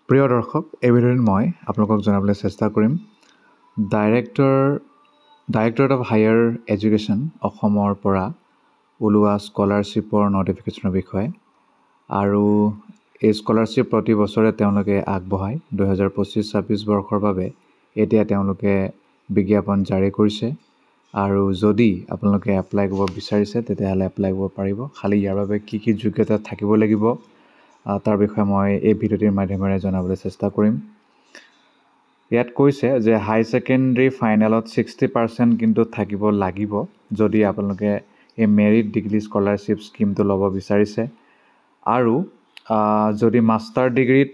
প্ৰিয় দৰ্শক, এই ভিডিঅ'ত মই আপোনালোকক জনাবলৈ চেষ্টা কৰিম ডাইৰেক্টৰেট অফ হায়াৰ এডুকেশ্যন অসমৰ পৰা ওলোৱা স্কলাৰশ্বিপৰ নটিফিকেশ্যনৰ বিষয়ে। আৰু এই স্কলাৰশ্বিপ প্ৰতি বছৰে তেওঁলোকে আগবঢ়ায়। 2025-26 বৰ্ষৰ বাবে এতিয়া তেওঁলোকে বিজ্ঞাপন জাৰি কৰিছে। আৰু যদি আপোনালোকে এপ্লাই কৰিব বিচাৰিছে তেতিয়াহ'লে এপ্লাই কৰিব পাৰিব। খালি ইয়াৰ বাবে কি কি যোগ্যতা থাকিব লাগিব তাৰ বিষয়ে মই এই ভিডিঅ'টিৰ মাধ্যমেৰে জনাবলৈ চেষ্টা কৰিম। ইয়াত কৈছে যে হাই ছেকেণ্ডেৰী ফাইনেলত 60% কিন্তু থাকিব লাগিব যদি আপোনালোকে এই মেৰিট ডিগ্ৰী স্কলাৰশ্বিপ স্কিমটো ল'ব বিচাৰিছে। আৰু যদি মাষ্টাৰ ডিগ্ৰীত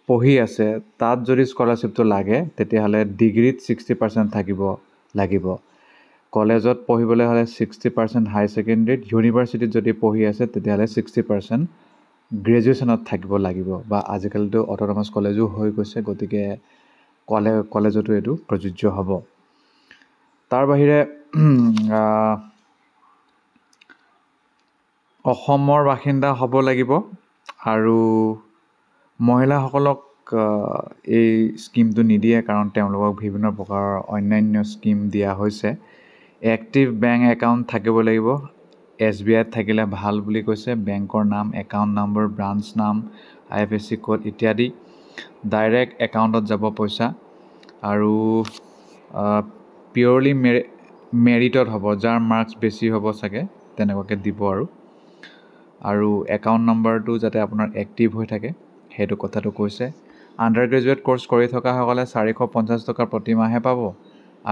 পঢ়ি আছে তাত যদি স্কলাৰশ্বিপটো লাগে তেতিয়াহ'লে ডিগ্ৰীত 60% থাকিব লাগিব। কলেজত পঢ়িবলৈ হ'লে 60%, হাই ছেকেণ্ডেৰীত, ইউনিভাৰ্চিটিত যদি পঢ়ি আছে তেতিয়াহ'লে 60% গ্ৰেজুৱেশ্যনত থাকিব লাগিব। বা আজিকালিতো অট'নমাছ কলেজো হৈ গৈছে, গতিকে কলেজতো এইটো প্ৰযোজ্য হ'ব। তাৰ বাহিৰে অসমৰ বাসিন্দা হ'ব লাগিব। আৰু মহিলাসকলক এই স্কিমটো নিদিয়ে, কাৰণ তেওঁলোকক বিভিন্ন প্ৰকাৰৰ অন্যান্য স্কিম দিয়া হৈছে। এক্টিভ বেংক একাউণ্ট থাকিব লাগিব। SBIত থাকিলে ভাল বুলি কৈছে। বেংকৰ নাম, একাউণ্ট নম্বৰ, ব্ৰাঞ্চ নাম, IFSC কোড ইত্যাদি। ডাইৰেক্ট একাউণ্টত যাব পইচা। আৰু পিয়ৰলি মেৰিটত হ'ব, যাৰ মাৰ্কছ বেছি হ'ব চাগে তেনেকুৱাকৈ দিব। আৰু একাউণ্ট নম্বৰটো যাতে আপোনাৰ এক্টিভ হৈ থাকে সেইটো কথাটো কৈছে। আণ্ডাৰ গ্ৰেজুৱেট ক'ৰ্ছ কৰি থকাসকলে 450 টকা প্ৰতিমাহে পাব।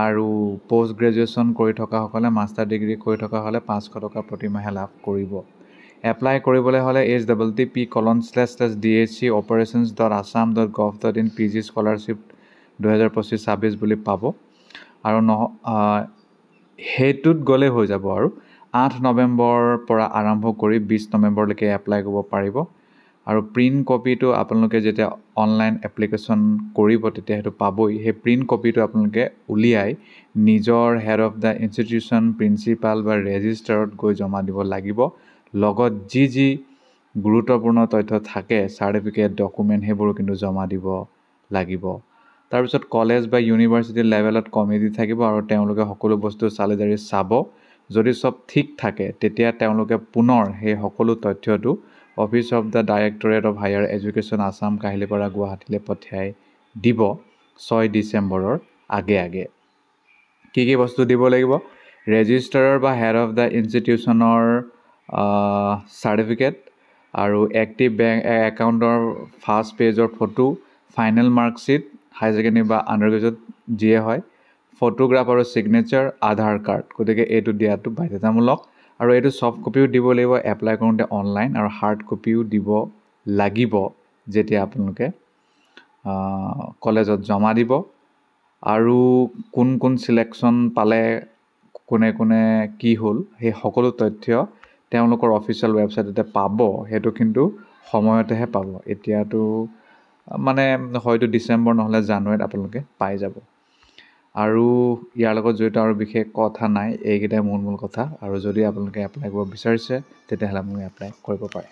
আৰু পষ্ট গ্ৰেজুৱেশ্যন কৰি থকাসকলে, মাষ্টাৰ ডিগ্ৰী কৰি থকা হ'লে 500 টকা প্ৰতিমাহে লাভ কৰিব। এপ্লাই কৰিবলৈ হ'লে http://dhc-operations.assam.gov.in PG স্কলাৰশ্বিপ 2025-26 বুলি পাব। আৰু সেইটোত গ'লেই হৈ যাব। আৰু 8 নৱেম্বৰৰ পৰা আৰম্ভ কৰি 20 নৱেম্বৰলৈকে এপ্লাই কৰিব পাৰিব। আৰু প্ৰিণ্ট কপিটো আপোনালোকে যেতিয়া অনলাইন এপ্লিকেশ্যন কৰিব তেতিয়া সেইটো পাবই। সেই প্ৰিণ্ট কপিটো আপোনালোকে উলিয়াই নিজৰ head of the institution, principal বা ৰেজিষ্ট্ৰাৰত গৈ জমা দিব লাগিব। লগত যি গুৰুত্বপূৰ্ণ তথ্য থাকে, চাৰ্টিফিকেট, ডকুমেণ্ট, সেইবোৰো কিন্তু জমা দিব লাগিব। তাৰপিছত কলেজ বা ইউনিভাৰ্চিটি লেভেলত কমিটি থাকিব আৰু তেওঁলোকে সকলো বস্তু চালি জাৰি চাব। যদি চব ঠিক থাকে তেতিয়া তেওঁলোকে পুনৰ সেই সকলো তথ্যটো office of the directorate of higher education Assam, Kahilipara, গুৱাহাটীলৈ পঠিয়াই দিব 6 ডিচেম্বৰৰ আগে। কি বস্তু দিব লাগিব? ৰেজিষ্ট্ৰাৰৰ বা হেড অফ দ্য ইনষ্টিটিউশ্যনৰ চাৰ্টিফিকেট, আৰু এক্টিভ বেংক একাউণ্টৰ ফাৰ্ষ্ট পেজৰ ফটো, ফাইনেল মাৰ্কশ্বিট, হাই ছেকেণ্ডেৰী বা আণ্ডাৰ গ্ৰেজুৱেট যিয়ে হয়, ফটোগ্ৰাফ আৰু ছিগনেচাৰ, আধাৰ কাৰ্ড। গতিকে এইটো দিয়াটো বাধ্যতামূলক। আৰু এইটো ছফ্ট কপিও দিব লাগিব এপ্লাই কৰোঁতে অনলাইন, আৰু হাৰ্ড কপিও দিব লাগিব যেতিয়া আপোনালোকে কলেজত জমা দিব। আৰু কোন ছিলেকশ্যন পালে, কোনে কি হ'ল, সেই সকলো তথ্য তেওঁলোকৰ অফিচিয়েল ৱেবছাইটতে পাব। সেইটো কিন্তু সময়তেহে পাব। এতিয়াতো হয়তো ডিচেম্বৰ নহ'লে জানুৱাৰীত আপোনালোকে পাই যাব। আৰু ইয়াৰ লগত জড়িত আৰু বিশেষ কথা নাই, এইকেইটাই মূল কথা। আৰু যদি আপোনালোকে এপ্লাই কৰিব বিচাৰিছে তেতিয়াহ'লে আপোনালোকে এপ্লাই কৰিব পাৰে।